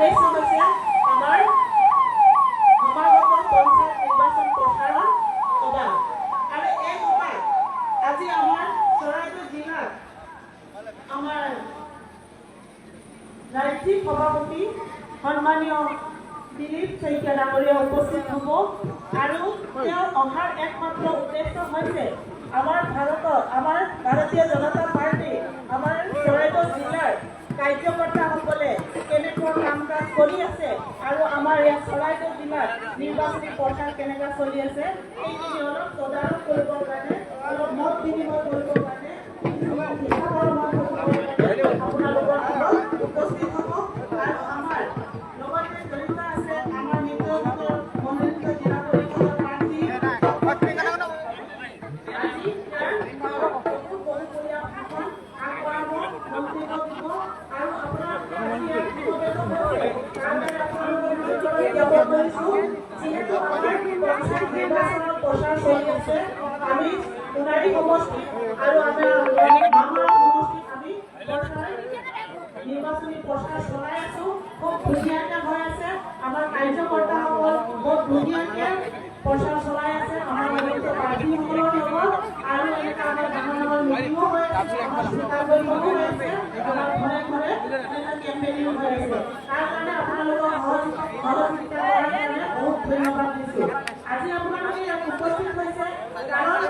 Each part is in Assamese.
উদ্দেশ্য হৈছে আমাৰ সমাগত পঞ্চায়ত নিৰ্বাচন প্ৰচাৰৰ সভা। আৰু এই সভাত আজি আমাৰ চৰাইদেউ জিলাৰ আমাৰ ৰাজ্যিক সভাপতি সন্মানীয় দিলীপ শইকীয়া ডাঙৰীয়া উপস্থিত হ'ব। আৰু তেওঁ অহাৰ একমাত্ৰ উদ্দেশ্য হৈছে আমাৰ ভাৰতীয় জনতা পাৰ্টি আমাৰ চৰাইদেউ জিলাৰ কাৰ্যকৰ্তাসকলে কেনেকুৱা কাম কাজ কৰি আছে আৰু আমাৰ ইয়াত চৰাইদেউ জিলাৰ নিৰ্বাচনী প্ৰচাৰ কেনেকুৱা চলি আছে এইখিনি অলপ তদাৰক কৰিবৰ কাৰণে, অলপ মত বিনিময় কৰিবৰ কাৰণে আপোনালোকৰ আগত উপস্থিত হ'ব। আৰু আমাৰ লগতে জড়িত আছে আমাৰ নিৰ্বাচনৰ মনোনীত জিলা পৰিষদৰ প্ৰাৰ্থী আজি বহুমূলীয়া ভাষণ আগবঢ়াব, মন্তব্য দিব আৰু আপোনালোকে যিহেতু আমাৰ পঞ্চায়ত নিৰ্বাচনৰ প্ৰচাৰ চলি আছে, আমি সোণাৰী সমষ্টি আৰু আমাৰ মামৰা সমষ্টিত আমি নিৰ্বাচনী প্ৰচাৰ চলাই আছো। খুব ধুনীয়াকে হৈ আছে, আমাৰ কাৰ্যকৰ্তাসকল বহুত ধুনীয়াকে প্ৰচাৰ চলাই আছে আমাৰ মনোনীত প্ৰাৰ্থীসকলৰ লগত। আৰু এনেকৈ আমাৰ ডাঙৰ ডাঙৰ মিটিঙো হৈ আছে, আমাৰ চিকাৰবৈঠকো হৈ আছে, আমাৰ ঘৰে ঘৰে এনেকৈ কেম্পেইনিং হৈ আছে। তাৰ কাৰণে আপোনালোকৰ সহযোগিতা কৰাৰ কাৰণে বহুত ধন্যবাদ দিছোঁ। আজি আপোনালোকে ইয়াত উপস্থিত হৈছে কাৰণ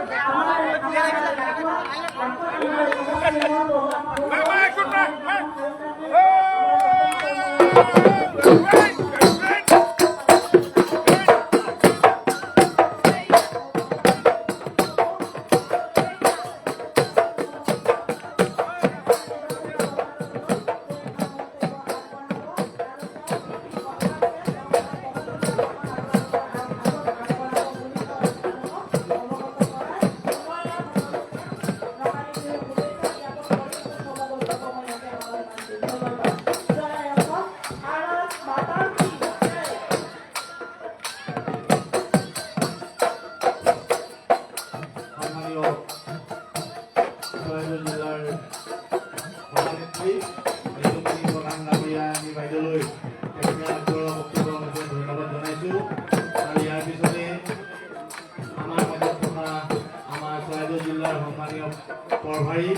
প্ৰভাৰী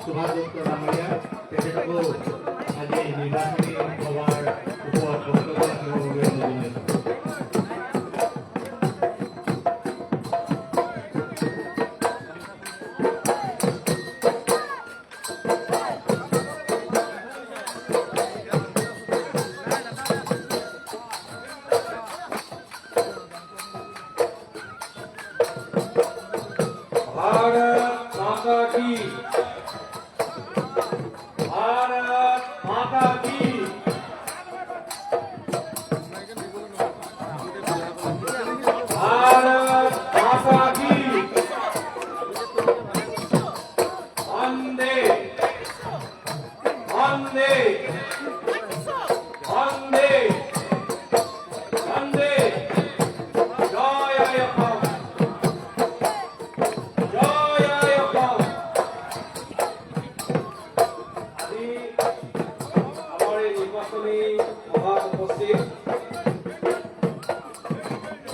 সুভাষ দত্ত ডাঙৰীয়া তেখেতকো আজি নিৰ্বাচনী সভাৰ ওপৰত বক্তব্য ৰাখিবৰ বাবে অনুৰোধ জনাইছোঁ।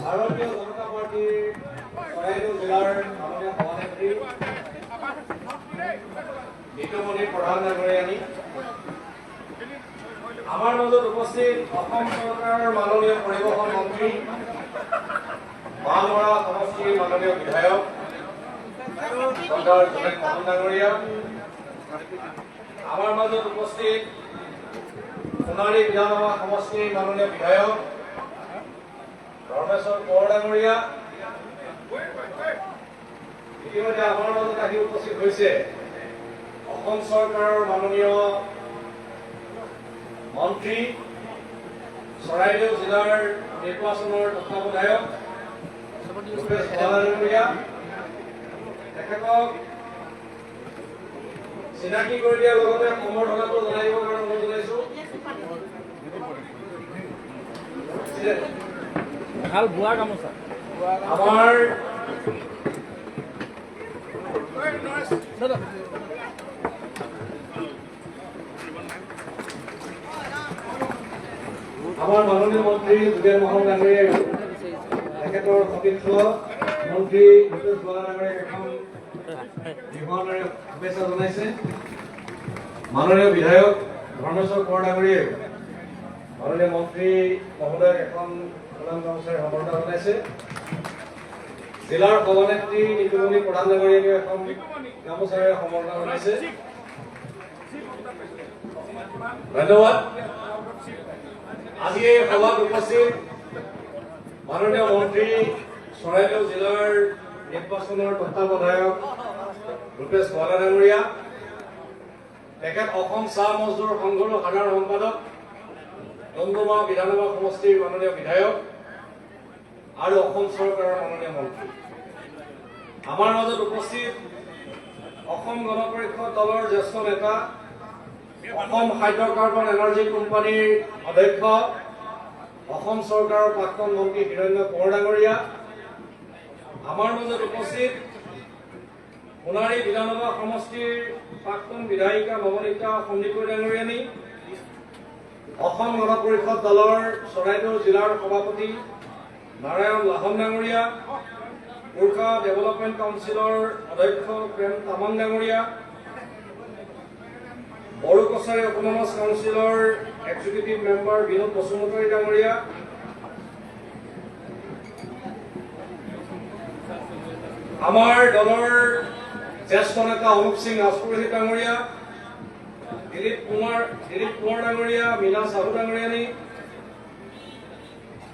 ভাৰতীয় জনতা পাৰ্টিৰ চৰাইদেউ জিলাৰ মাননীয় সভানেত্ৰী নিতুমণি প্ৰধান ডাঙৰীয়ানী, আমাৰ মাজত উপস্থিত অসম চৰকাৰৰ মাননীয় পৰিবহণ মন্ত্ৰী, মালমৰা সমষ্টিৰ মাননীয় বিধায়ক ডক্টৰ জুনেদ মোহন ডাঙৰীয়া, আমাৰ মাজত উপস্থিত সোণাৰী বিধানসভা সমষ্টিৰ মাননীয় বিধায়ক ধৰ্মেশ্বৰ কোঁৱৰ ডাঙৰীয়া, ইতিমধ্যে আমাৰ মাজত আহি উপস্থিত হৈছে অসম চৰকাৰৰ মাননীয় মন্ত্ৰী, চৰাইদেউ জিলাৰ নিৰ্বাচনৰ তত্ত্বাৱধায়ক ভূপেশ বৰা ডাঙৰীয়া, তেখেতক চিনাকি কৰি দিয়াৰ লগতে সম্বৰ্ধনাটো জনাইবৰ কাৰণে অনুৰোধ জনাইছো। ভাল বোৱা গামোচা আমাৰ আমাৰ মাননীয় মন্ত্ৰী যোগেন মহন ডাঙৰীয়াই তেখেতৰ সতীৰ্থ মন্ত্ৰী নীতিশ বৰা ডাঙৰীয়াক এখন বিহুৱানেৰে শুভেচ্ছা জনাইছে। মাননীয় বিধায়ক ধৰ্মেশ্বৰ কোঁৱৰ ডাঙৰীয়াই মাননীয় মন্ত্ৰী মহোদয়ক এখন ফুলাম গামোচাৰে সম্বৰ্ধনা জনাইছে। জিলাৰ সভানেত্ৰী নীতিমণি প্ৰধান ডাঙৰীয়াকে এখন গামোচাৰে সম্বৰ্ধনা জনাইছে। ধন্যবাদ। আজি এই সভাত উপস্থিত মাননীয় মন্ত্ৰী চৰাইদেউ জিলাৰ নিৰ্বাচনৰ তত্ত্বাৱধায়ক ৰূপেশ বৰা ডাঙৰীয়া, তেখেত অসম চাহ মজদুৰ সংঘৰ সাধাৰণ সম্পাদক, ডুমডুমা বিধানসভা সমষ্টিৰ মাননীয় বিধায়ক আৰু অসম চৰকাৰৰ মাননীয় মন্ত্ৰী। আমাৰ মাজত উপস্থিত অসম গণ পৰিষদ দলৰ জ্যেষ্ঠ নেতা, অসম হাইড্ৰকাৰ্বন এনাৰ্জি কোম্পানীৰ অধ্যক্ষ, অসম চৰকাৰৰ প্ৰাক্তন মন্ত্ৰী হিৰণ্য কোঁৱৰ ডাঙৰীয়া, আমাৰ মাজত উপস্থিত সোণাৰী বিধানসভা সমষ্টিৰ প্ৰাক্তন বিধায়িকা নৱনীতা সন্দিকৈ ডাঙৰীয়ানী, অসম গণ পৰিষদ দলৰ চৰাইদেউ জিলাৰ সভাপতি নাৰায়ণ লাহন ডাঙৰীয়া, গোৰ্খা ডেভেলপমেণ্ট কাউন্সিলৰ অধ্যক্ষ প্ৰেম তামাং ডাঙৰীয়া, বড়ো কছাৰী অট'নমাছ কাউন্সিলৰ এক্সিকিউটিভ মেম্বাৰ বিনোদ বসুমতাৰী ডাঙৰীয়া, আমাৰ দলৰ জ্যেষ্ঠ নেতা অনুপ সিং ৰাজপুৰোহিত ডাঙৰীয়া, দিলীপ কোঁৱৰ ডাঙৰীয়া, মীনা চাহু ডাঙৰীয়ানী,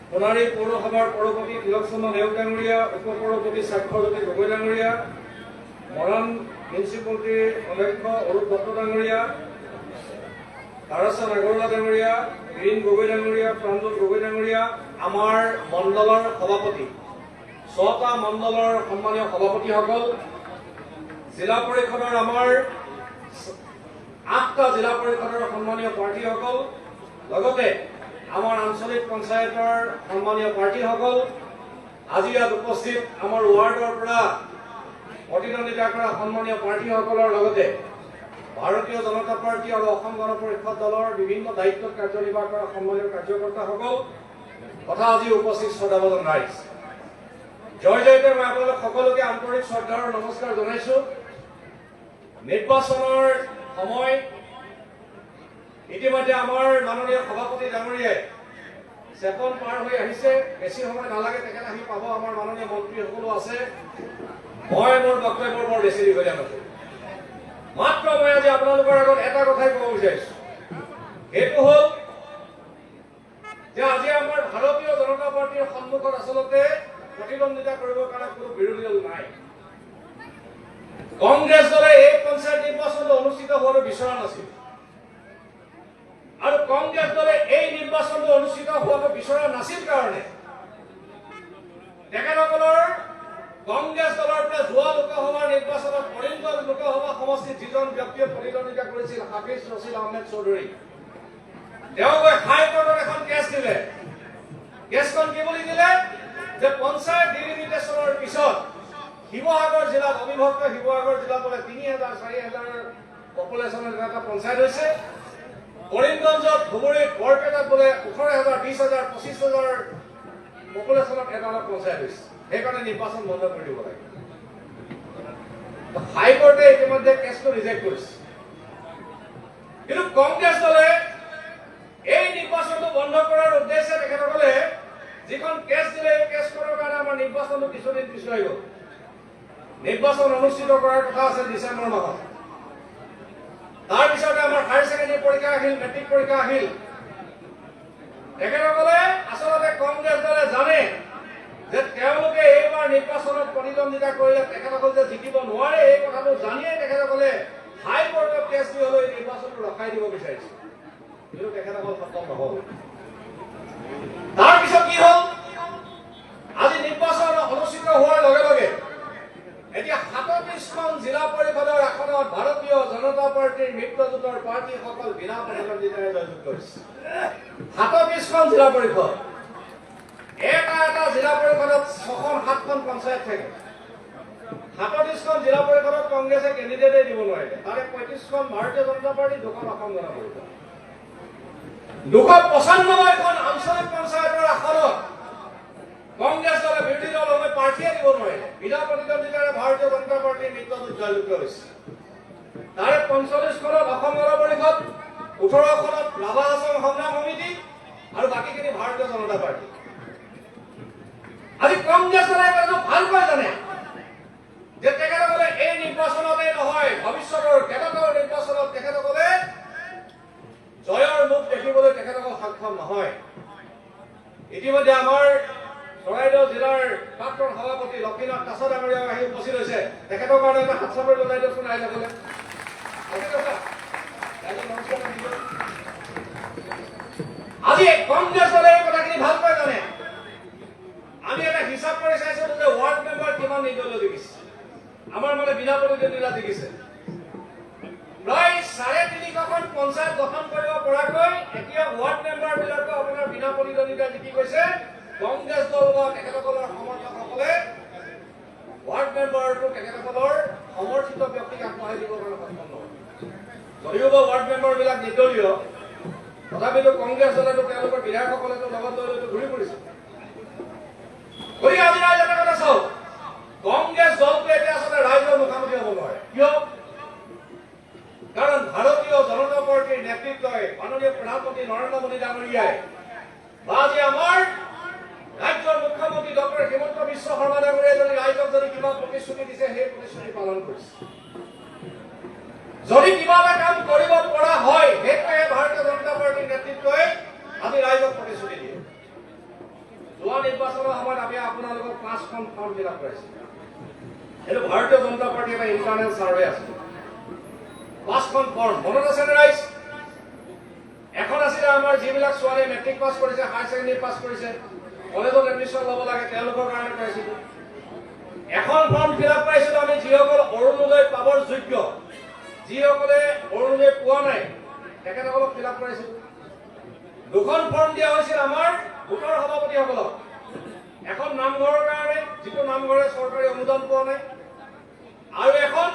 সোণাৰী পৌৰসভাৰ পৌৰপতি তিলক চন্দ্ৰ নেওগ ডাঙৰীয়া, উপ পৌৰপতি স্বাক্ষৰজ্যোতি গগৈ ডাঙৰীয়া, মৰাণ মিউনিচিপালিটিৰ অধ্যক্ষ অৰূপ দত্ত ডাঙৰীয়া, তাৰাচন আগৰৱালা ডাঙৰীয়া, বীৰেন গগৈ ডাঙৰীয়া, প্ৰাঞ্জল গগৈ ডাঙৰীয়া, আমাৰ মণ্ডলৰ সভাপতি, 6টা মণ্ডলৰ সন্মানীয় সভাপতিসকল, জিলা পৰিষদৰ আমাৰ 8টা জিলা পৰিষদৰ সন্মানীয় প্ৰাৰ্থীসকল, লগতে আমাৰ আঞ্চলিক পঞ্চায়তৰ সন্মানীয় প্ৰাৰ্থীসকল, আজি ইয়াত উপস্থিত আমাৰ ৱাৰ্ডৰ পৰা প্ৰতিদ্বন্দ্বিতা কৰা সন্মানীয় প্ৰাৰ্থীসকলৰ লগতে ভাৰতীয় জনতা পাৰ্টি আৰু অসম গণ পৰিষদ দলৰ বিভিন্ন দায়িত্বত কাৰ্যনিৰ্বাহ কৰা সন্মানীয় কাৰ্যকৰ্তাসকল তথা আজি উপস্থিত শ্ৰদ্ধাভাজন ৰাইজ, জয় জয়তে মই আপোনালোক সকলোকে আন্তৰিক শ্ৰদ্ধা আৰু নমস্কাৰ জনাইছো। নিৰ্বাচনৰ সময় ইতিমধ্যে আমাৰ মাননীয় সভাপতি ডাঙৰীয়াই চেপন পাৰ হৈ আহিছে, বেছি সময় নালাগে তেখেত আহি পাব। আমাৰ মাননীয় মন্ত্ৰীসকলো আছে। মই মোৰ বক্তব্য বৰ বেছি দীঘলীয়া নকৰোঁ, মাত্ৰ মই আজি আপোনালোকৰ আগত এটা কথাই ক'ব বিচাৰিছো, সেইটো হ'ল যে আজি আমাৰ ভাৰতীয় জনতা পাৰ্টীৰ সন্মুখত আচলতে প্ৰতিদ্বন্দ্বিতা কৰিবৰ কাৰণে কোনো বিৰোধী দল নাই। কংগ্ৰেছ দলে এই পঞ্চায়ত নিৰ্বাচনটো অনুষ্ঠিত হোৱাটো বিচৰা নাছিল আৰু কংগ্ৰেছ দলে এই নিৰ্বাচনটো অনুষ্ঠিত হোৱাটো বিচৰা নাছিল কাৰণে তেখেতসকলৰ কংগ্ৰেছ দলৰ পৰা যোৱা লোকসভা নিৰ্বাচনত কৰিমগঞ্জ লোকসভা সমষ্টিত যিজন ব্যক্তিয়ে প্ৰতিদ্বন্দ্বিতা কৰিছিল হাফিজ ৰছিদ আহমেদ চৌধুৰী, তেওঁ গৈ হাইকোৰ্টত এখন কেছ দিলে। কেছখন কি বুলি দিলে যে পঞ্চায়ত ডিলিমিটেশ্যনৰ পিছত শিৱসাগৰ জিলাত, অবিভক্ত শিৱসাগৰ জিলাত বোলে 3,000-4,000 পপুলেশ্যনৰ এটা পঞ্চায়ত হৈছে, কৰিমগঞ্জত, ধুবুৰীত, বৰপেটাত বোলে 18,000, 20,000, 25,000 পপুলেশ্যনত এটা পঞ্চায়ত হৈছে। সেইকাৰণে নিৰ্বাচন বন্ধ কৰি দিব লাগে। হাইকোৰ্টে ইতিমধ্যে কেছটো ৰিজেক্ট কৰিছে, কিন্তু কংগ্ৰেছ দলে এই নিৰ্বাচনটো বন্ধ কৰাৰ উদ্দেশ্যে তেখেতসকলে যিখন কেছ দিলে, এই কেছখনৰ কাৰণে আমাৰ নিৰ্বাচনটো কিছুদিন পিছুৱাই গ'ল। নিৰ্বাচন অনুষ্ঠিত কৰাৰ কথা আছে ডিচেম্বৰ মাহত। তাৰপিছতে আমাৰ হায়াৰ ছেকেণ্ডেৰী পৰীক্ষা আহিল, মেট্ৰিক পৰীক্ষা আহিল। তেখেতসকলে আচলতে কংগ্ৰেছ দলে জানে যে তেওঁলোকে এইবাৰ নিৰ্বাচনত প্ৰতিদ্বন্দ্বিতা কৰিলে তেখেতসকল যে জিকিব নোৱাৰে, এই কথাটো জানিয়ে তেখেতসকলে হাইকোৰ্টত কেছ দি হলেও নিৰ্বাচনটো ৰখাই দিব বিচাৰিছে, কিন্তু তেখেতসকল সক্ষম নহল। তাৰপিছত কি হল, আজি নিৰ্বাচন অনুষ্ঠিত হোৱাৰ লগে লগে এতিয়া 37খন জিলা পৰিষদৰ আসনত ভাৰতীয় জনতা পাৰ্টীৰ মিত্ৰজোঁটৰ প্ৰাৰ্থীসকল বিনা প্ৰতিদ্বন্দ্বিতাৰে জয়যুক্ত হৈছে। 37খন জিলা পৰিষদ, এটা জিলা পৰিষদত 6খন-7খন পঞ্চায়ত থাকে। 37খন জিলা পৰিষদত কংগ্ৰেছে কেণ্ডিডেটে দিব নোৱাৰিলে, তাৰে 35খন ভাৰতীয় জনতা পাৰ্টি, 2খন অসম গণ পৰিষদ। 295খন আঞ্চলিক পঞ্চায়তৰ আসনত কংগ্ৰেছ দলে বিৰোধী দল হৈ প্ৰাৰ্থীয়ে দিব নোৱাৰিলে। বিনা প্ৰতিদ্বন্দ্বিতাৰে ভাৰতীয় জনতা পাৰ্টীৰ নেতৃত্বত জয়যুক্ত হৈছে। তাৰে 45খনত অসম গণ পৰিষদ, 18খনত ৰাভা হাছং সংগ্ৰাম সমিতি আৰু বাকীখিনি ভাৰতীয় জনতা পাৰ্টী। আজি কংগ্ৰেছ দলে এইটো ভালকৈ জানে যে তেখেতসকলে এই নিৰ্বাচনতেই নহয়, ভৱিষ্যতৰ কেইবাটাও নিৰ্বাচনত তেখেতসকলে জয়ৰ মুখ দেখিবলৈ তেখেতসকল সক্ষম নহয়। ইতিমধ্যে আমাৰ চৰাইদেউ জিলাৰ প্ৰাক্তন সভাপতি লক্ষ্মীনাথ দাস ডাঙৰীয়াও আহি উপস্থিত হৈছে। তেখেতৰ কাৰণে এটা হাত চাপৰি বজাই দিয়কচোন ৰাইজসকলে। আজি কংগ্ৰেছ দলে এই কথাখিনি ভালকৈ জানে। আমি এটা হিচাপ কৰি চাইছিলো যে ৱাৰ্ড মেম্বাৰ কিমান নিৰ্দলীয় দেখিছে, আমাৰ মানে বিনা প্ৰতিদ্বন্দ্বিতা দেখিছে। প্ৰায় 350খন পঞ্চায়ত গঠন কৰিব পৰাকৈ এতিয়া ৱাৰ্ড মেম্বাৰ বিলাকো আপোনাৰ বিনা প্ৰতিদ্বন্দ্বিতা জিকি গৈছে। কংগ্ৰেছ দল বা তেখেতসকলৰ সমৰ্থকসকলে ৱাৰ্ড মেম্বাৰটো তেখেতসকলৰ সমৰ্থিত ব্যক্তিক আগবঢ়াই দিবৰ কাৰণে সক্ষম নহয়। যদিও বা ৱাৰ্ড মেম্বাৰ বিলাক নিৰ্দলীয়, তথাপিতো কংগ্ৰেছ দলেতো তেওঁলোকৰ বিধায়কসকলেতো লগত লৈ ঘূৰি ফুৰিছে। গতিকে আজি ৰাইজ এটা কথা চাওক, কংগ্ৰেছ দলটো এতিয়া আচলতে ৰাইজৰ মুখামুখি হ'ব নোৱাৰে। কিয়? কাৰণ ভাৰতীয় জনতা পাৰ্টীৰ নেতৃত্বই মাননীয় প্ৰধানমন্ত্ৰী নৰেন্দ্ৰ মোদী ডাঙৰীয়াই বা আজি আমাৰ ৰাজ্যৰ মুখ্যমন্ত্ৰী ডক্টৰ হিমন্ত বিশ্ব শৰ্মা ডাঙৰীয়াই যদি ৰাইজক যদি কিবা প্ৰতিশ্ৰুতি দিছে, সেই প্ৰতিশ্ৰুতি পালন কৰিছে। যদি কিবা এটা কাম কৰিব পৰা হয়, সেইটোৱে ভাৰতীয় জনতা পাৰ্টীৰ নেতৃত্বই আজি ৰাইজক প্ৰতিশ্ৰুতি দিয়ে। যোৱা নিৰ্বাচনৰ সময়ত আমি আপোনালোকক 5খন ফৰ্ম ফিল আপ কৰাইছো। এইটো ভাৰতীয় জনতা পাৰ্টীৰ এটা ইণ্টাৰনেল ছাৰ্ভে আছে। 5খন ফৰ্ম মনত আছে নে ৰাইজ? এখন আছিলে আমাৰ যিবিলাক ছোৱালীয়ে মেট্ৰিক পাছ কৰিছে, হায়াৰ ছেকেণ্ডেৰী পাছ কৰিছে, কলেজত এডমিশ্যন ল'ব লাগে, তেওঁলোকৰ কাৰণে পাইছিলো। এখন ফৰ্ম ফিল আপ কৰাইছিলো আমি যিসকল অৰুণোদয় পাবৰ যোগ্য, যিসকলে অৰুণোদয় পোৱা নাই তেখেতসকলক ফিল আপ কৰাইছিলো। 2খন ফৰ্ম দিয়া হৈছিল আমাৰ গোটৰ সভাপতিসকলক। এখন নামঘৰৰ কাৰণে, যিটো নামঘৰে চৰকাৰী অনুদান পোৱা নাই, আৰু এখন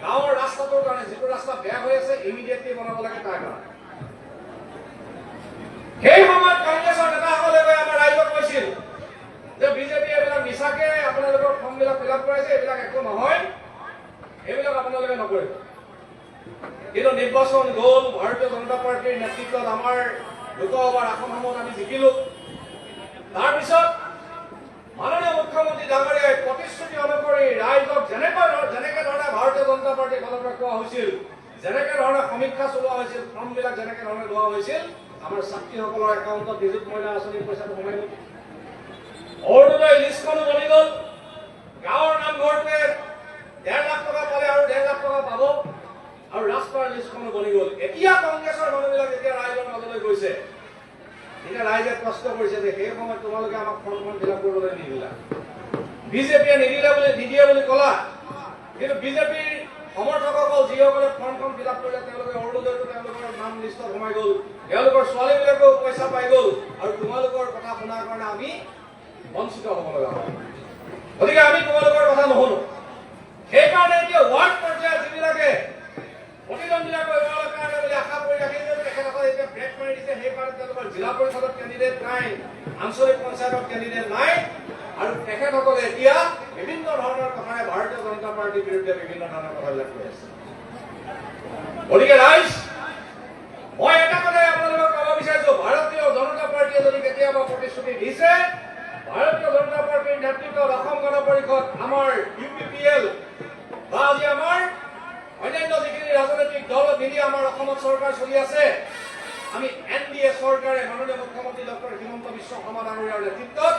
গাঁৱৰ ৰাস্তাটোৰ কাৰণে, যিটো ৰাস্তা বেয়া হৈ আছে, ইমিডিয়েটলি বনাব লাগে তাৰ কাৰণে। সেই সময়ত কংগ্ৰেছৰ নেতাসকলে গৈ আমাৰ ৰাইজক কৈছিল যে বিজেপি এইবিলাক মিছাকে আপোনালোকৰ ফৰ্মবিলাক ফিল আপ কৰাইছে, এইবিলাক একো নহয়, এইবিলাক আপোনালোকে নকৰিব। কিন্তু নিৰ্বাচন গ'ল, ভাৰতীয় জনতা পাৰ্টীৰ নেতৃত্বত আমাৰ লোকসভাৰ আসনসমূহত আমি জিকিলো। তাৰপিছত মাননীয় মুখ্যমন্ত্ৰী ডাঙৰীয়াই প্ৰতিশ্ৰুতি অনুসৰি ৰাইজক যেনেকে ধৰণে ভাৰতীয় জনতা পাৰ্টীৰ ফালৰ পৰা কোৱা হৈছিল, যেনেকে ধৰণে সমীক্ষা চলোৱা হৈছিল, ফৰ্মবিলাক যেনেকে ধৰণে লোৱা হৈছিল, আমাৰ ছাত্ৰীসকলৰ একাউণ্টত নিযুত মহিলা আঁচনিৰ পইচাটো সোমাই গ'ল। অৰুণোদয় লিষ্টখনো বনি গ'ল। গাঁৱৰ নামঘৰটোৱে 1.5 লাখ টকা পালে আৰু 1.5 লাখ টকা পাব, আৰু ৰাজপাৰ লিষ্টখনো বনি গ'ল। এতিয়া কংগ্ৰেছৰ মানুহবিলাক যেতিয়া ৰাইজৰ মাজলৈ গৈছে, এতিয়া ৰাইজে প্ৰশ্ন কৰিছে যে সেই সময়ত তোমালোকে আমাক ফৰ্মখন ফিল আপ কৰিবলৈ নিদিলা, বিজেপিয়ে নিদিয়ে বুলি ক'লা, কিন্তু বিজেপিৰ সমৰ্থকসকল যিসকলে ফৰ্মখন ফিল আপ কৰিলে তেওঁলোকে অৰুণোদয়টো তেওঁলোকৰ নাম লিষ্টত সোমাই গ'ল, তেওঁলোকৰ ছোৱালীবিলাকেও পইচা পাই গ'ল, আৰু তোমালোকৰ কথা শুনাৰ কাৰণে আমি বঞ্চিত হ'ব লগা হয়। গতিকে আমি তোমালোকৰ কথা নুশুনো। সেইকাৰণে এতিয়া ৱাৰ্ড পৰ্যায়ত যিবিলাকে প্ৰতিদ্বন্দ্বিতা কৰিবৰ কাৰণে বুলি আশা কৰি ৰাখিছিল, তেখেতসকলে এতিয়া ব্ৰেক মাৰি দিছে। সেইকাৰণে তেওঁলোকৰ জিলা পৰিষদত কেণ্ডিডেট নাই, আঞ্চলিক পঞ্চায়তত কেণ্ডিডেট নাই, আৰু তেখেতসকলে এতিয়া বিভিন্ন ধৰণৰ কথাৰে ভাৰতীয় জনতা পাৰ্টীৰ বিৰুদ্ধে বিভিন্ন ধৰণৰ কথাবিলাক কৈ আছে। গতিকে ৰাইজ, মই এটা কথাই আপোনালোকক ক'ব বিচাৰিছো, ভাৰতীয় জনতা পাৰ্টীয়ে যদি কেতিয়াবা প্ৰতিশ্ৰুতি দিছে, ভাৰতীয় জনতা পাৰ্টীৰ নেতৃত্বত অসম গণ পৰিষদ, আমাৰ UPPL বা আজি আমাৰ অন্যান্য যিখিনি ৰাজনৈতিক দল মিলি আমাৰ অসমত চৰকাৰ চলি আছে, আমি NDA চৰকাৰে মাননীয় মুখ্যমন্ত্ৰী ডক্টৰ হিমন্ত বিশ্ব শৰ্মা ডাঙৰীয়াৰ নেতৃত্বত,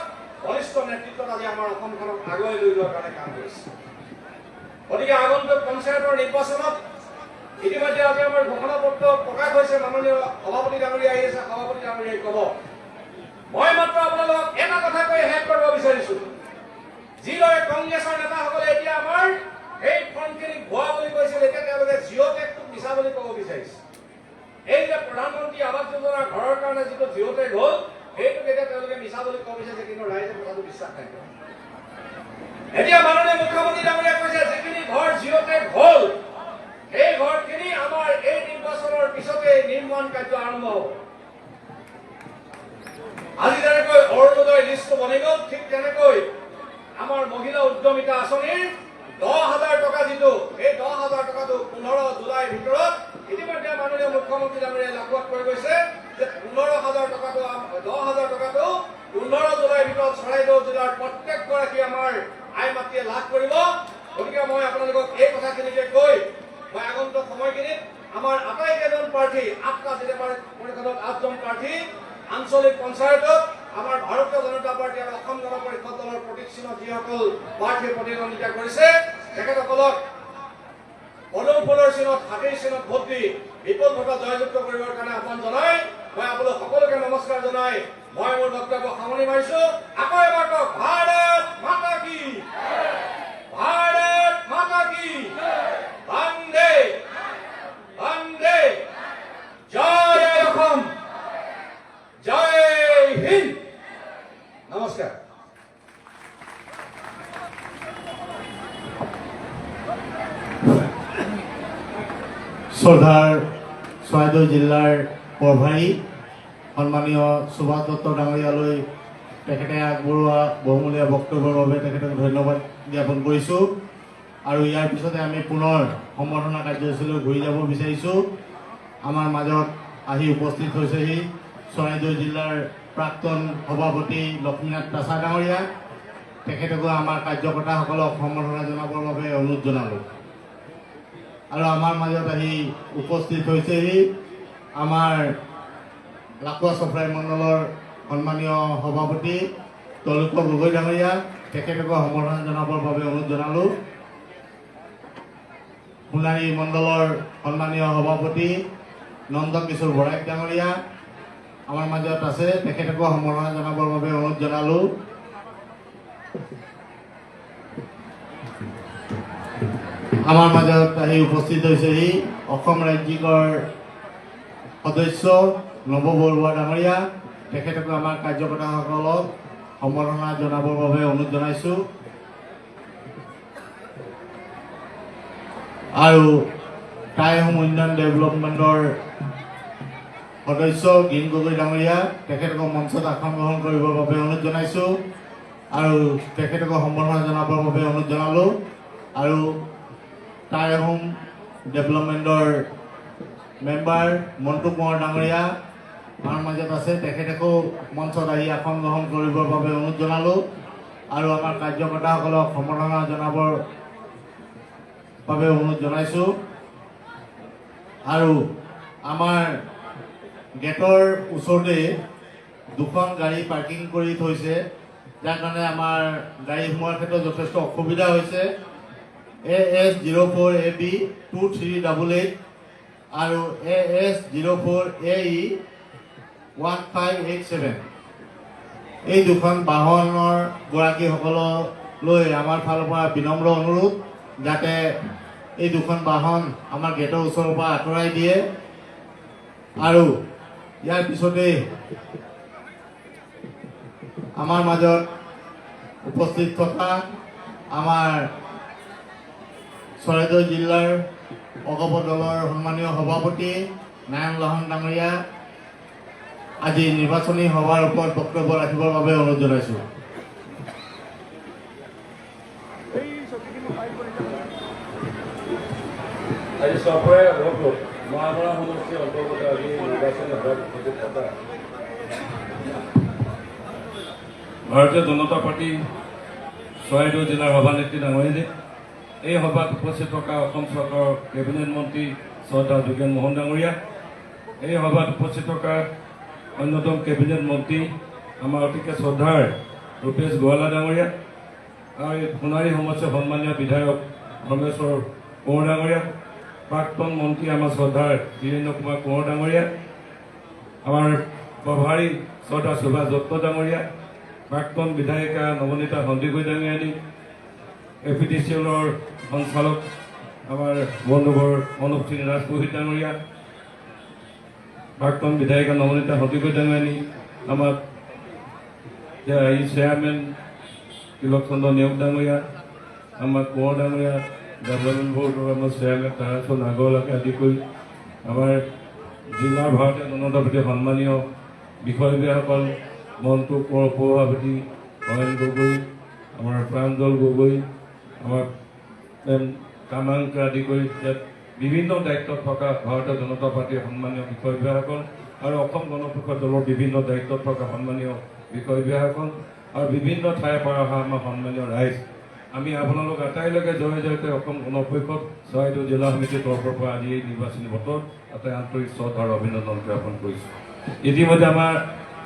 বলিষ্ঠ নেতৃত্বত আজি আমাৰ অসমখনক আগুৱাই লৈ যোৱাৰ কাৰণে কাম কৰিছে। গতিকে আগন্তুক পঞ্চায়তৰ নিৰ্বাচনত ইতিমধ্যে আজি আমাৰ ঘোষণা পত্ৰ প্ৰকাশ হৈছে। মাননীয় সভাপতি ডাঙৰীয়া আহি আছে, সভাপতি ডাঙৰীয়াই ক'ব। মই মাত্ৰ আপোনালোকক এটা কথা কৈ শেষ কৰিব বিচাৰিছো, যিদৰে কংগ্ৰেছৰ নেতাসকলে এতিয়া আমাৰ এই ফৰ্মখিনি ভুৱা বুলি কৈছিল, এতিয়া তেওঁলোকে জিঅ'টেকটোক মিছা বুলি ক'ব বিচাৰিছে। এই যে প্ৰধানমন্ত্ৰী আৱাস যোজনাৰ ঘৰৰ কাৰণে যিটো জিঅ'টেক হ'ল, সেইটোক এতিয়া তেওঁলোকে মিছা বুলি ক'ব বিচাৰিছে, কিন্তু ৰাইজে কথাটো বিশ্বাস নাই। এতিয়া মাননীয় মুখ্যমন্ত্ৰী ডাঙৰীয়াই কৈছে যিখিনি ঘৰ জিঅ'টেক হ'ল এই ঘৰখিনি আমাৰ এই নিৰ্বাচনৰ পিছতে নিৰ্মাণ কাৰ্য আৰম্ভ হ'ব। আজি যেনেকৈ অৰুণোদয় লিষ্টটো বনি গ'ল, ঠিক তেনেকৈ আমাৰ মহিলা উদ্যমিতা আঁচনিৰ 10,000 টকা যিটো, এই 10,000 টকাটো 15 জুলাইৰ ভিতৰত ইতিমধ্যে মাননীয় মুখ্যমন্ত্ৰী ডাঙৰীয়াই লাগোৱাত কৰি গৈছে যে 15,000 টকাটো 10,000 টকাটো 15 জুলাইৰ ভিতৰত চৰাইদেউ জিলাৰ প্ৰত্যেকগৰাকী আমাৰ আই মাতৃয়ে লাভ কৰিব। গতিকে মই আপোনালোকক এই কথাখিনিকে কৈ মই আগন্তুক সময়খিনিত আমাৰ আটাইকেইজন প্ৰাৰ্থী 8টা জিলা পৰিষদত 8জন প্ৰাৰ্থী আঞ্চলিক পঞ্চায়তত আমাৰ ভাৰতীয় জনতা পাৰ্টি আৰু অসম গণ পৰিষদ দলৰ প্ৰতীক চিহ্ন যিসকল প্ৰাৰ্থীয়ে প্ৰতিদ্বন্দ্বিতা কৰিছে তেখেতসকলক পদুম ফুলৰ চিহ্নত, হাতীৰ চিহ্নত ভোট দি বিপুল ভোটত জয়যুক্ত কৰিবৰ কাৰণে আহ্বান জনাই মই আপোনালোক সকলোকে নমস্কাৰ জনাই মই মোৰ বক্তব্য সামৰণি মাৰিছো। আকৌ এবাৰ কওক, ভাৰত মাতা কি, ভাৰত মাতা কি, বন্দে বন্দে, জয় অসম, জয় হিন্দ, নমস্কাৰ। শ্ৰদ্ধাৰ চৰাইদেউ জিলাৰ প্ৰভাৰী সন্মানীয় সুভাষ দত্ত ডাঙৰীয়ালৈ তেখেতে আগবঢ়োৱা বহুমূলীয়া বক্তব্যৰ বাবে তেখেতক ধন্যবাদ জ্ঞাপন কৰিছোঁ। আৰু ইয়াৰ পিছতে আমি পুনৰ সম্বৰ্ধনা কাৰ্যসূচীলৈ ঘূৰি যাব বিচাৰিছোঁ। আমাৰ মাজত আহি উপস্থিত হৈছেহি চৰাইদেউ জিলাৰ প্ৰাক্তন সভাপতি লক্ষ্মীনাথ তাছা ডাঙৰীয়া। তেখেতকো আমাৰ কাৰ্যকৰ্তাসকলক সম্বৰ্ধনা জনাবৰ বাবে অনুৰোধ জনালোঁ। আৰু আমাৰ মাজত আহি উপস্থিত হৈছেহি আমাৰ লাকুৱা চফৰাই মণ্ডলৰ সন্মানীয় সভাপতি তলুক গগৈ ডাঙৰীয়া। তেখেতকো সম্বৰ্ধনা জনাবৰ বাবে অনুৰোধ জনালোঁ। সোণাৰী মণ্ডলৰ সন্মানীয় সভাপতি নন্দ কিশোৰ বৰাক ডাঙৰীয়া আমাৰ মাজত আছে, তেখেতকো সম্বৰ্ধনা জনাবৰ বাবে অনুৰোধ জনালোঁ। আমাৰ মাজত আহি উপস্থিত হৈছেহি অসম ৰাজ্যিকৰ সদস্য নৱ বৰুৱা ডাঙৰীয়া। তেখেতকো আমাৰ কাৰ্যকৰ্তাসকলক সম্বৰ্ধনা জনাবৰ বাবে অনুৰোধ জনাইছোঁ। আৰু টাই হোম উন্নয়ন ডেভেলপমেণ্টৰ সদস্য গীন গগৈ ডাঙৰীয়া, তেখেতকো মঞ্চত আসন গ্ৰহণ কৰিবৰ বাবে অনুৰোধ জনাইছোঁ আৰু তেখেতকো সম্বৰ্ধনা জনাবৰ বাবে অনুৰোধ জনালোঁ। আৰু টাই হোম ডেভেলপমেণ্টৰ মেম্বাৰ মণ্টু কোঁৱৰ ডাঙৰীয়া আমাৰ মাজত আছে, তেখেতকো মঞ্চত আহি আসন গ্ৰহণ কৰিবৰ বাবে অনুৰোধ জনালোঁ আৰু আমাৰ কাৰ্যকৰ্তাসকলক সম্বৰ্ধনা জনাবৰ বাবে অনুৰোধ জনাইছোঁ। আৰু আমাৰ গেটৰ ওচৰতে দুখন গাড়ী পাৰ্কিং কৰি থৈছে, যাৰ কাৰণে আমাৰ গাড়ী সোমোৱাৰ ক্ষেত্ৰত যথেষ্ট অসুবিধা হৈছে। AS04AB 2388 আৰু AS04AE 1587 এই দুখন বাহনৰ গৰাকীসকললৈ আমাৰ ফালৰ পৰা বিনম্ৰ অনুৰোধ যাতে এই দুখন বাহন আমাৰ গেটৰ ওচৰৰ পৰা আঁতৰাই দিয়ে। আৰু ইয়াৰ পিছতে আমাৰ মাজত উপস্থিত থকা আমাৰ চৰাইদেউ জিলাৰ অগপ দলৰ সন্মানীয় সভাপতি নাৰায়ণ লাহন ডাঙৰীয়া আজি নিৰ্বাচনী সভাৰ ওপৰত বক্তব্য ৰাখিবৰ বাবে অনুৰোধ জনাইছোঁ। আজি চপৰাই ভোটত মহামৰা সমষ্টিৰ অন্তৰ্গত আজি নিৰ্বাচনী সভাত উপস্থিত থকা ভাৰতীয় জনতা পাৰ্টি চৰাইদেউ জিলাৰ সভানেত্ৰী ডাঙৰীয়ানী, এই সভাত উপস্থিত থকা অসম চৰকাৰৰ কেবিনেট মন্ত্ৰী শ্ৰদ্ধা যোগেন মোহন ডাঙৰীয়া, এই সভাত উপস্থিত থকা অন্যতম কেবিনেট মন্ত্ৰী আমাৰ অতিকে শ্ৰদ্ধাৰ ৰূপেশ গোৱালা ডাঙৰীয়া আৰু এই সোণাৰী সমষ্টিৰ সন্মানীয় বিধায়ক ৰমেশ্বৰ কোঁৱৰ ডাঙৰীয়া, প্ৰাক্তন মন্ত্ৰী আমাৰ শ্ৰদ্ধাৰ বীৰেন্দ্ৰ কুমাৰ কোঁৱৰ ডাঙৰীয়া, আমাৰ প্ৰভাৰী শ্ৰদ্ধা সুভাষ দত্ত ডাঙৰীয়া, প্ৰাক্তন বিধায়িকা নৱনীতা সন্দিকৈ ডাঙৰীয়ানী, APTCLৰ সঞ্চালক আমাৰ বন্ধুবৰ অনুপ সিং ৰাজপুৰোহিত ডাঙৰীয়া, প্ৰাক্তন বিধায়িকা নৱনীতা সন্দিকৈ ডাঙৰীয়ানী, আমাৰ চেয়াৰমেন তিলক চন্দ্ৰ নেওগ ডাঙৰীয়া, আমাৰ কোঁৱৰ ডাঙৰীয়া, ডেভেলপমেণ্ট বৰ্ডৰ আমাৰ চেয়াৰমেন তাৰাচন আগৰলৈকে আদি কৰি আমাৰ জিলাৰ ভাৰতীয় জনতা পাৰ্টীৰ সন্মানীয় বিষয়ববীয়াসকল মন্টু কোঁৱৰ সভাপতি হৰেণ গগৈ, আমাৰ প্ৰাঞ্জল গগৈ, আমাৰ কামাংকে আদি কৰি ইয়াত বিভিন্ন দায়িত্বত থকা ভাৰতীয় জনতা পাৰ্টীৰ সন্মানীয় বিষয়ববীয়াসকল আৰু অসম গণ পৰিষদ দলৰ বিভিন্ন দায়িত্বত থকা সন্মানীয় বিষয়ববীয়াসকল আৰু বিভিন্ন ঠাইৰ পৰা অহা আমাৰ সন্মানীয় ৰাইজ, আমি আপোনালোক আটাইলৈকে জয় জয়তে অসম গণ পৰিষদ চৰাইদেউ জিলা সমিতিৰ তৰফৰ পৰা আজি এই নিৰ্বাচনী বতৰত আটাই আন্তৰিক শ্ৰদ্ধা আৰু অভিনন্দন জ্ঞাপন কৰিছোঁ। ইতিমধ্যে আমাৰ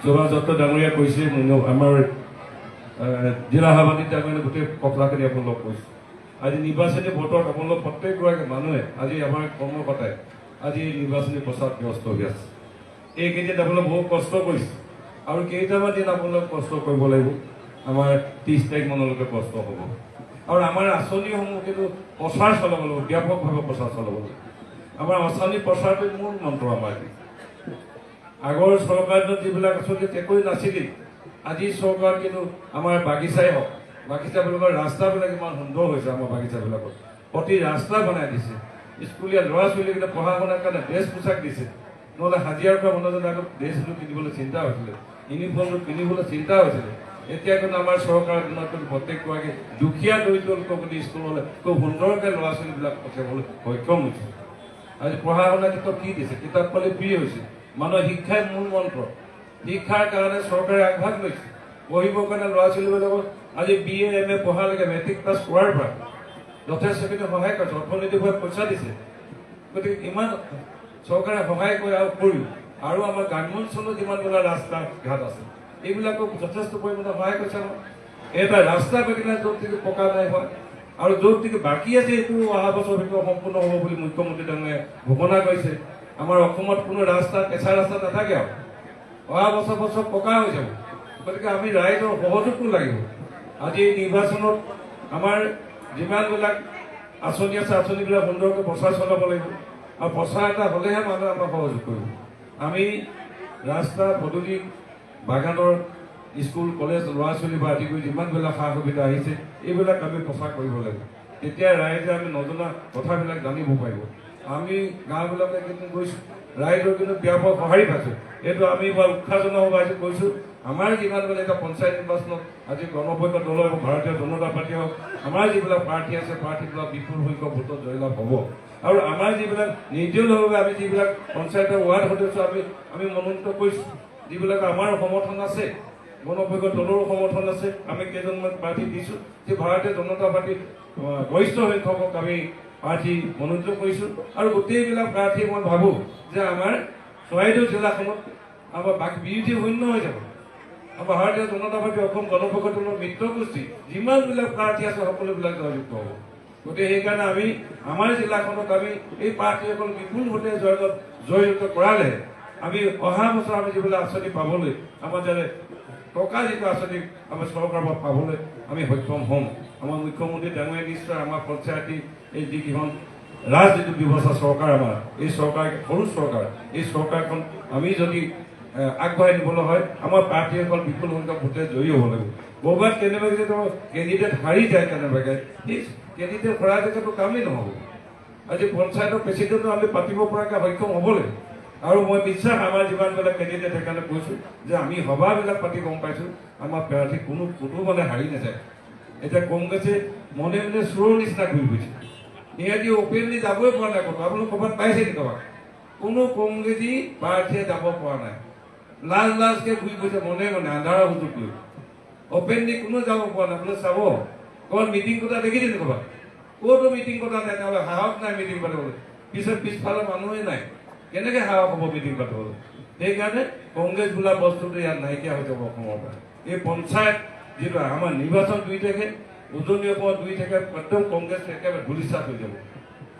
সুভাষ দত্ত ডাঙৰীয়া কৈছে, আমাৰ জিলা সভাপতি ডাঙৰীয়া গোটেই কথাখিনি আপোনালোক কৈছোঁ। আজি নিৰ্বাচনী বতৰত আপোনালোক প্ৰত্যেকগৰাকী মানুহে আজি আমাৰ কৰ্মকৰ্তাই আজি এই নিৰ্বাচনী প্ৰচাৰত ব্যস্ত হৈ আছে। এইকেইদিন আপোনালোক বহুত কষ্ট কৰিছে আৰু কেইটামান দিন আপোনালোক কষ্ট কৰিব লাগিব। আমাৰ 30 তাৰিখ মানলৈকে কষ্ট হ'ব আৰু আমাৰ আঁচনিসমূহ কিন্তু প্ৰচাৰ চলাব লাগিব, ব্যাপকভাৱে প্ৰচাৰ চলাব লাগিব। আমাৰ আঁচনি প্ৰচাৰটো মূল মন্ত্ৰ। আমাৰ আগৰ চৰকাৰত যিবিলাক আঁচনি একোৱেই নাছিলেই, আজি চৰকাৰত কিন্তু আমাৰ বাগিচাই হওক, বাগিচাবিলাকৰ ৰাস্তাবিলাক ইমান সুন্দৰ হৈছে। আমাৰ বাগিচাবিলাকত প্ৰতি ৰাস্তা বনাই দিছে, স্কুলীয়া ল'ৰা ছোৱালীকেইটা পঢ়া শুনাৰ কাৰণে ড্ৰেছ পোছাক দিছে। নহ'লে হাজিৰাৰ পৰা মানুহজনে আগত ড্ৰেছটো কিনিবলৈ চিন্তা হৈছিলে, ইউনিফৰ্মটো পিন্ধিবলৈ চিন্তা হৈছিলে। এতিয়া কিন্তু আমাৰ চৰকাৰৰ দিনত প্ৰত্যেকগৰাকী দুখীয়া দৰিদ্ৰ লোকক স্কুললৈ খুব সুন্দৰকৈ ল'ৰা ছোৱালীবিলাক পঠিয়াবলৈ সক্ষম হৈছে। আজি পঢ়া শুনাৰ ক্ষেত্ৰত কি দিছে, কিতাপ পালে ফ্ৰী হৈছে। মানুহৰ শিক্ষাই মূল মন্ত্ৰ। শিক্ষাৰ কাৰণে চৰকাৰে আগভাগ লৈছে। পঢ়িবৰ কাৰণে ল'ৰা ছোৱালীবিলাকক আজি BA MA পঢ়ালৈকে মেট্ৰিক পাছ কৰাৰ পৰা যথেষ্টখিনি সহায় কৰিছে, অৰ্থনৈতিকভাৱে পইচা দিছে। গতিকে ইমান চৰকাৰে সহায় কৰে আৰু কৰিও আৰু আমাৰ গ্ৰাম্য অঞ্চলত যিমানবিলাক ৰাস্তা ঘাট আছে এইবিলাকক যথেষ্ট পৰিমাণে সহায় কৰিছে। আমাৰ এটা ৰাস্তা গতিকে য'ত নেকি পকা নাই হোৱা আৰু য'ত নেকি বাকী আছে এইটো অহা বছৰ ভিতৰত সম্পূৰ্ণ হ'ব বুলি মুখ্যমন্ত্ৰী ডাঙৰীয়াই ঘোষণা কৰিছে। আমাৰ অসমত কোনো ৰাস্তা কেঁচা ৰাস্তা নাথাকে আৰু অহা বছৰ পকা হৈ যাব। গতিকে আমি ৰাইজৰ সহযোগটো লাগিব। আজি এই নিৰ্বাচনত আমাৰ যিমানবিলাক আঁচনি আছে আঁচনিবিলাক সুন্দৰকৈ প্ৰচাৰ চলাব লাগিব আৰু প্ৰচাৰ এটা হ'লেহে মানুহে আমাক সহযোগ কৰিব। আমি ৰাস্তা পদূলি বাগানৰ স্কুল কলেজ ল'ৰা ছোৱালী বা আদি কৰি যিমানবিলাক সা সুবিধা আহিছে এইবিলাক আমি প্ৰচাৰ কৰিব লাগিব। তেতিয়া ৰাইজে আমি নজনা কথাবিলাক জানিব পাৰিব। আমি গাঁওবিলাকে কিন্তু গৈছোঁ, ৰাইজৰ কিন্তু ব্যাপক সঁহাৰি পাইছোঁ। এইটো আমি বৰ উৎসাহজনক আজি কৈছোঁ। আমাৰ যিমানবিলাক এতিয়া পঞ্চায়ত নিৰ্বাচনত আজি গণ পৰিষদ দলৰ ভাৰতীয় জনতা পাৰ্টি হওক, আমাৰ যিবিলাক প্ৰাৰ্থী আছে প্ৰাৰ্থীবিলাক বিপুল সংখ্যক ভোটত জয়লাভ হ'ব। আৰু আমাৰ যিবিলাক নিৰ্দলীয়ভাৱে আমি যিবিলাক পঞ্চায়তৰ ৱাৰ্ড সদস্য আমি মনোনীত কৰিছোঁ, যিবিলাক আমাৰ সমৰ্থন আছে, গণ পৰিষদ দলৰো সমৰ্থন আছে, আমি কেইজনমান প্ৰাৰ্থী দিছোঁ যে ভাৰতীয় জনতা পাৰ্টীৰ গৰিষ্ঠ সংখ্যকক আমি প্ৰাৰ্থী মনোনীত কৰিছোঁ। আৰু গোটেইবিলাক প্ৰাৰ্থী মই ভাবোঁ যে আমাৰ চৰাইদেউ জিলাখনত আমাৰ বিৰোধী শূন্য হৈ যাব। আমাৰ ভাৰতীয় জনতা পাৰ্টী অসম গণ পৰিষদ দলৰ মিত্ৰ গোষ্ঠী যিমানবিলাক প্ৰাৰ্থী আছে সকলোবিলাক জয়যুক্ত হ'ব। গতিকে সেইকাৰণে আমি আমাৰ জিলাখনত আমি এই প্ৰাৰ্থীসকল বিপুল ভোটে জয়যুক্ত কৰালে আমি অহা বছৰ আমি যিবিলাক আঁচনি পাবলৈ আমাৰ যেনে টকা যিটো আঁচনি আমাৰ চৰকাৰৰ পৰা পাবলৈ আমি সক্ষম হ'ম। আমাৰ মুখ্যমন্ত্ৰী ডাঙৰীয়া নিশ্চয় আমাৰ পঞ্চায়তী এই যিকেইখন ৰাজনীতি ব্যৱস্থা চৰকাৰ আমাৰ এই চৰকাৰ সৰু চৰকাৰ, এই চৰকাৰখন আমি যদি আগবঢ়াই নিবলৈ হয় আমাৰ প্ৰাৰ্থীসকল বিপুল সংখ্যক ভোটে জয়ী হ'ব লাগিব। ক'ৰবাত কেনেবাকৈ যদি কেণ্ডিডেট হাৰি যায় কেনেবাকৈ সেই কেণ্ডিডেট হৰাই থকাটো কামেই নহ'ব। আজি পঞ্চায়তৰ প্ৰেচিডেণ্টো আমি পাতিব পৰাকৈ সক্ষম হ'ব লাগিব। আৰু মই বিশ্বাস আমাৰ যিমানবিলাক কেণ্ডিডেট সেইকাৰণে কৈছোঁ যে আমি সভাবিলাক পাতি গম পাইছোঁ আমাৰ প্ৰাৰ্থী কোনো মানে হাৰি নাযায়। এতিয়া কংগ্ৰেছে মনে মনে চোৰৰ নিচিনা ঘূৰি ফুৰিছে, ইহঁতি অপেনলি যাবই পৰা নাই। ক'তো আপোনালোক ক'ৰবাত পাইছে নেকি? ক'ৰবাত কোনো কংগ্ৰেছী প্ৰাৰ্থীয়ে যাব পৰা নাই, লাজকৈ ঘূৰি ফুৰিছে মনে মনে আন্ধাৰৰ সুযোগ লৈ। অপেনলি কোনো যাব পৰা নাই। বোলে চাব ক'ৰবাত মিটিং পতা দেখিছে নেকি? ক'ৰবাত ক'তো মিটিং পতা নাই, তেওঁলোকে সাহস নাই মিটিং পাতিবলৈ। পিছফালে মানুহেই নাই, কেনেকৈ সাহস হ'ব মিটিং পাতিবলৈ? সেইকাৰণে কংগ্ৰেছ বোলা বস্তুটো ইয়াত নাইকিয়া হৈ যাব অসমৰ পৰা। এই পঞ্চায়ত যিটো আমাৰ নিৰ্বাচন 2 তাৰিখে, উজনিৰ ওপৰত 2 তাৰিখে একদম কংগ্ৰেছ একেবাৰে ধূলিচাত হৈ যাব।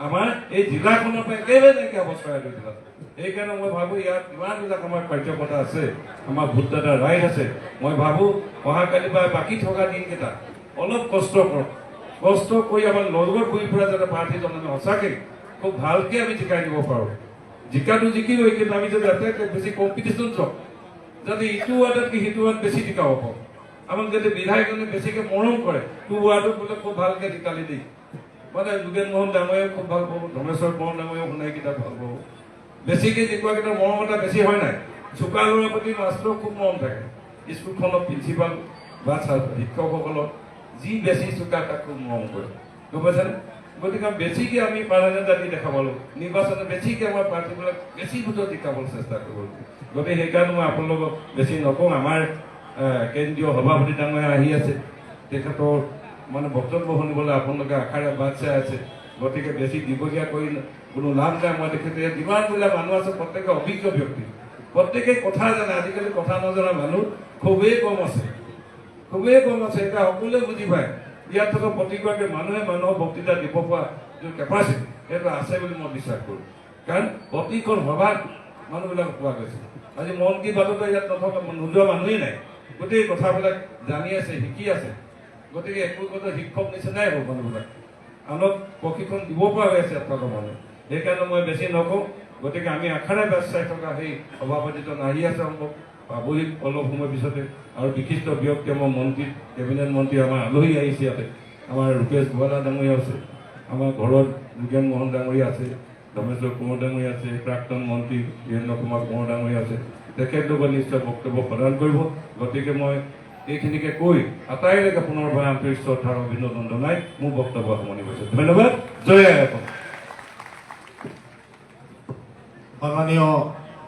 আমাৰ এই জিলাখনৰ পৰা একেবাৰে নাইকিয়া হ'ব চৰাইদেউ জিলাত। সেইকাৰণে মই ভাবোঁ ইয়াত ইমানবিলাক আমাৰ কাৰ্যকৰ্তা আছে, আমাৰ ভোটদাতা ৰাইজ আছে। মই ভাবোঁ অহাকালি বা বাকী থকা দিনকেইটা অলপ কষ্ট কৰক, কষ্ট কৰি আমাৰ লগত ঘূৰি ফুৰা যাতে প্ৰাৰ্থীজন আমি সঁচাকৈ খুব ভালকৈ আমি জিকাই দিব পাৰোঁ। জিকাটো জিকিবই, কিন্তু আমি যদি আটাইতকৈ বেছি কম্পিটিশ্যন চাওঁ যাতে ইটো ৱাৰ্ডতকৈ সিটো ৱাৰ্ড বেছি জিকাব পাৰোঁ। আমাক যদি বিধায়কজনে বেছিকৈ মৰম কৰে, তোৰ ৱাৰ্ডত বোলে খুব ভালকৈ জিকালি দেই, মানে যোগেন মোহন ডাঙৰীয়াও খুব ভাল পাব, ধৰ্মেশ্বৰ কোঁৱৰ ডাঙৰীয়াও শুনাই কিতাপ ভাল পাব। বেছিকৈ যিকুৱা কিতাপ মৰম এটা বেছি হয় নাই, চোকা ল'ৰাৰ প্ৰতি মাষ্টৰৰ খুব মৰম থাকে। স্কুলখনৰ প্ৰিন্সিপাল বা শিক্ষকসকলৰ যি বেছি চোকা তাক খুব মৰম কৰে, গম পাইছেনে? গতিকে বেছিকৈ আমি প্ৰাধান্যতা দি দেখাব লাগিব, নিৰ্বাচনত বেছিকৈ আমাৰ প্ৰাৰ্থীবিলাক বেছি ভোটত জিকাবলৈ চেষ্টা কৰিব লাগিব। গতিকে সেইকাৰণে মই আপোনালোকক বেছি নকওঁ। আমাৰ কেন্দ্ৰীয় সভাপতি ডাঙৰীয়া আহি আছে, তেখেতৰ মানে বক্তব্য শুনিবলৈ আপোনালোকে আশাৰে বাট চাই আছে। গতিকে বেছি দীঘলীয়া কৰি কোনো লাভ নাই। মই তেখেতে যিমানবিলাক মানুহ আছে প্ৰত্যেকে অভিজ্ঞ ব্যক্তি, প্ৰত্যেকে কথা জানে। আজিকালি কথা নজনা মানুহ খুবেই কম আছে, খুবেই কম আছে। এতিয়া সকলোৱে বুজি পায় ইয়াত থকা প্ৰতিগৰাকী মানুহে মানুহৰ বক্তৃতা দিব পৰা যিটো কেপাচিটি সেইটো আছে বুলি মই বিশ্বাস কৰোঁ। কাৰণ প্ৰতিখন সভাত মানুহবিলাক পোৱা গৈছে। আজি মন কি বাততো ইয়াত নথকা নোযোৱা মানুহেই নাই, গোটেই কথাবিলাক জানি আছে, শিকি আছে। গতিকে একোগত শিক্ষক নিচিনাই হ'ব মানুহবিলাক, আনক প্ৰশিক্ষণ দিব পৰা হৈ আছে আপোনালোকৰ মানুহ। সেইকাৰণে মই বেছি নকওঁ। গতিকে আমি আশাৰে বাট চাই থকা সেই সভাপতিজন আহি আছে, সম্ভৱ পাবহি অলপ সময় পিছতে। আৰু বিশিষ্ট ব্যক্তি আমাৰ মন্ত্ৰী, কেবিনেট মন্ত্ৰী আমাৰ আলহী আহিছে ইয়াতে। আমাৰ ৰূপেশ গোৱালা ডাঙৰীয়া আছে, আমাৰ ঘৰত যোগেন মোহন ডাঙৰীয়া আছে, ধৰ্মেশ্বৰ কোঁৱৰ ডাঙৰীয়া আছে, প্ৰাক্তন মন্ত্ৰী বীৰেন্দ্ৰ কুমাৰ কোঁৱৰ ডাঙৰীয়া আছে। তেখেতলোকে নিশ্চয় বক্তব্য প্ৰদান কৰিব। গতিকে মই এইখিনিকে কৈ আটাইলৈকে পুনৰবাৰ আন্তৰিক শ্ৰদ্ধাৰ অভিনন্দন জনাই মোৰ বক্তব্য সামৰণি কৰিছোঁ। ধন্যবাদ। জয় আই অসম। সন্মানীয়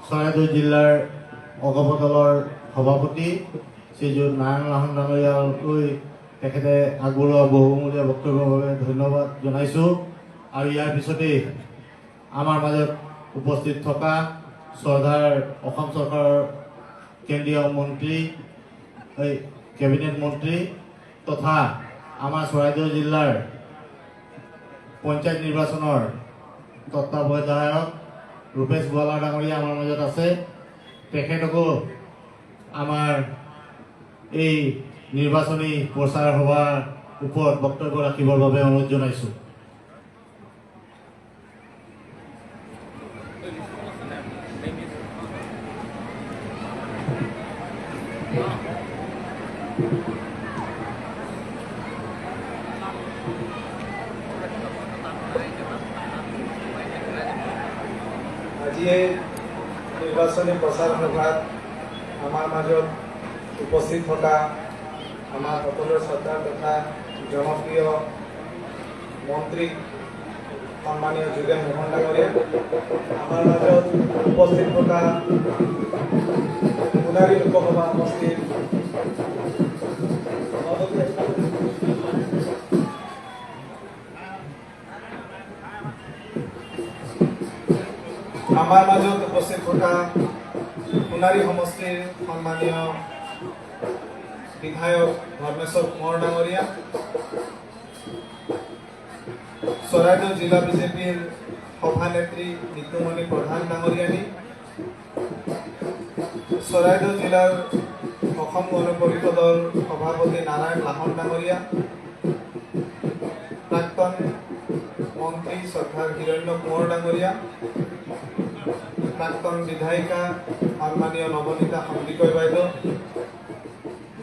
চৰাইদেউ জিলাৰ অগপ দলৰ সভাপতি শ্ৰীযুত নাৰায়ণ লাহন ডাঙৰীয়ালৈ তেখেতে আগবঢ়োৱা বহুমূলীয়া বক্তব্যৰ বাবে ধন্যবাদ জনাইছোঁ। আৰু ইয়াৰ পিছতেই আমাৰ মাজত উপস্থিত থকা শ্ৰদ্ধাৰ অসম চৰকাৰৰ কেন্দ্ৰীয় মন্ত্ৰী, কেবিনেট মন্ত্ৰী তথা আমাৰ চৰাইদেউ জিলাৰ পঞ্চায়ত নিৰ্বাচনৰ তত্ত্বাৱধায়ক ৰূপেশ গোৱালা ডাঙৰীয়া আমাৰ মাজত আছে। তেখেতকো আমাৰ এই নিৰ্বাচনী প্ৰচাৰ সভাৰ ওপৰত বক্তব্য ৰাখিবৰ বাবে অনুৰোধ জনাইছোঁ। আজি এই নিৰ্বাচনী প্ৰচাৰ সভাত আমাৰ মাজত উপস্থিত থকা আমাৰ সকলোৰে শ্ৰদ্ধাৰ তথা জনপ্ৰিয় মন্ত্ৰী সন্মানীয় যোগেন মোহন ডাঙৰীয়া, আমাৰ মাজত উপস্থিত থকা সোণাৰী লোকসভা সমষ্টিৰ আমাৰ মাজত উপস্থিত থকা সোণাৰী সমষ্টিৰ সন্মানীয় বিধায়ক ধৰ্মেশ্বৰ কোঁৱৰ ডাঙৰীয়া, চৰাইদেউ জিলা বিজেপিৰ সভানেত্ৰী নিতুমণি প্ৰধান ডাঙৰীয়ানী, চৰাইদেউ জিলাৰ অসম গণ পৰিষদৰ সভাপতি নাৰায়ণ লাহন ডাঙৰীয়া, প্ৰাক্তন মন্ত্ৰী শ্ৰদ্ধাৰ হিৰণ্য কোঁৱৰ ডাঙৰীয়া, প্ৰাক্তন বিধায়িকা সন্মানীয় নৱনীতা সন্দিকৈ বাইদেউ,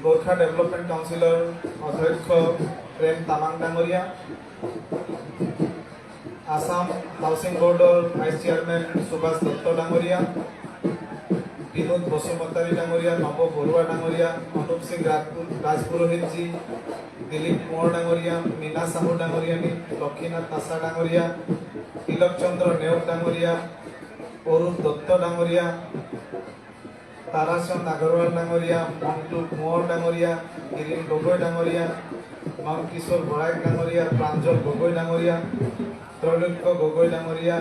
গোৰ্খা ডেভেলপমেণ্ট কাউন্সিলৰ অধ্যক্ষ প্ৰেম তামাং ডাঙৰীয়া, আসাম হাউচিং বোৰ্ডৰ ভাইচ চেয়াৰমেন সুভাষ দত্ত ডাঙৰীয়া, বিনোদ বসুমতাৰী ডাঙৰীয়া, নৱ বৰুৱা ডাঙৰীয়া, অনুপ সিং ৰাজপুৰোহিতজী, দিলীপ কোঁৱৰ ডাঙৰীয়া, মীনা সাহু ডাঙৰীয়ানী, লক্ষীনাথ নাছা ডাঙৰীয়া, তিলক চন্দ্ৰ নেওগ ডাঙৰীয়া, অৰূপ দত্ত ডাঙৰীয়া, তাৰাচন্দ আগৰৱাল ডাঙৰীয়া, মন্টু কোঁৱৰ ডাঙৰীয়া, গিৰীন গগৈ ডাঙৰীয়া, নন কিশোৰ বৰাইক ডাঙৰীয়া, প্ৰাঞ্জল গগৈ ডাঙৰীয়া, ত্ৰৈলোক্য গগৈ ডাঙৰীয়া,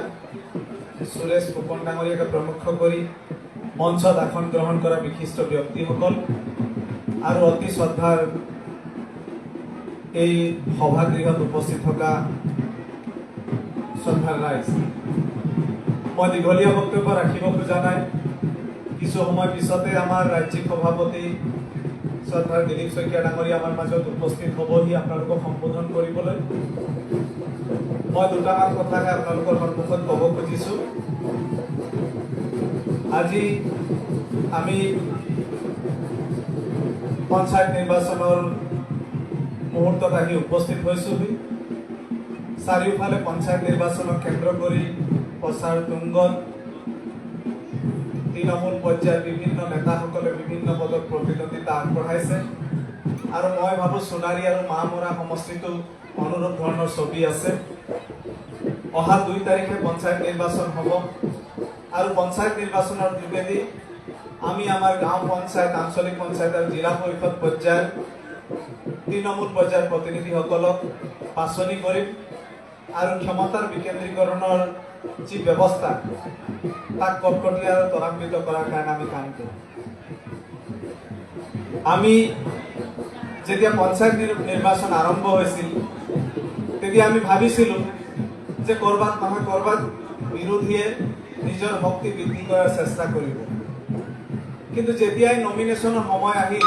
সুৰেশ ফুকন ডাঙৰীয়াকে প্ৰমুখ কৰি মঞ্চত আসন গ্ৰহণ কৰা বিশিষ্ট ব্যক্তিসকল আৰু অতি শ্ৰদ্ধাৰ এই সভাগৃহত উপস্থিত থকা শ্ৰদ্ধাৰ ৰাইজ, মই দীঘলীয়া বক্তব্য ৰাখিব খোজা নাই। কিছু সময় পিছতে আমাৰ ৰাজ্যিক সভাপতি শ্ৰদ্ধাৰ দিলীপ শইকীয়া ডাঙৰীয়া আমাৰ মাজত উপস্থিত হ'বহি আপোনালোকক সম্বোধন কৰিবলৈ। মই দুটামান কথাকে আপোনালোকৰ সন্মুখত ক'ব খুজিছোঁ। আজি আমি পঞ্চায়ত নিৰ্বাচনৰ মুহূৰ্তত আহি উপস্থিত হৈছোহি। চাৰিওফালে পঞ্চায়ত নিৰ্বাচনক কেন্দ্ৰ কৰি প্ৰচাৰ তুংগত তৃণমূল পৰ্যায়ত বিভিন্ন নেতাসকলে বিভিন্ন পদত প্ৰতিদ্বন্দ্বিতা আগবঢ়াইছে আৰু মই ভাবোঁ সোণাৰী আৰু মাহমৰা সমষ্টিটো অনুৰূপ ধৰণৰ ছবি আছে। অহা 2 তাৰিখে পঞ্চায়ত নিৰ্বাচন হ'ব আৰু পঞ্চায়ত নিৰ্বাচনৰ যোগেদি আমি আমাৰ গাঁও পঞ্চায়ত, আঞ্চলিক পঞ্চায়ত আৰু জিলা পৰিষদ পৰ্যায়ৰ তৃণমূল পৰ্যায়ৰ প্ৰতিনিধিসকলক বাছনি কৰিম আৰু ক্ষমতাৰ বিকেন্দ্ৰীকৰণৰ যি ব্যৱস্থা তাক কটকটীয়া আৰু ত্বৰান্বিত কৰাৰ কাৰণে আমি কাম কৰিম। আমি যেতিয়া পঞ্চায়ত নিৰ্বাচন আৰম্ভ হৈছিল তেতিয়া আমি ভাবিছিলোঁ যে ক'ৰবাত নহয় ক'ৰবাত বিৰোধীয়ে নিজৰ শক্তি বৃদ্ধি কৰাৰ চেষ্টা কৰিব, কিন্তু যেতিয়াই নমিনেশ্যনৰ সময় আহিল